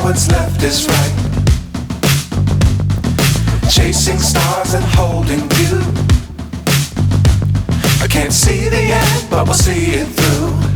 what's left is right. Chasing stars and holding you. I can't see the end, but we'll see it through.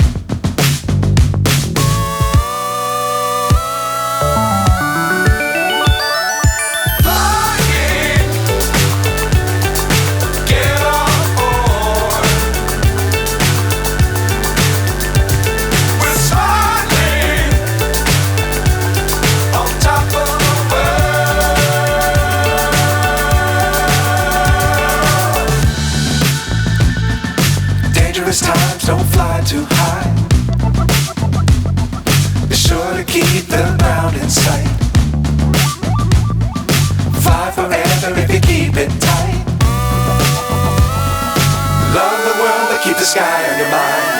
Times don't fly too high. Be sure to keep the ground in sight. Fly forever if you keep it tight. Love the world but keep the sky on your mind.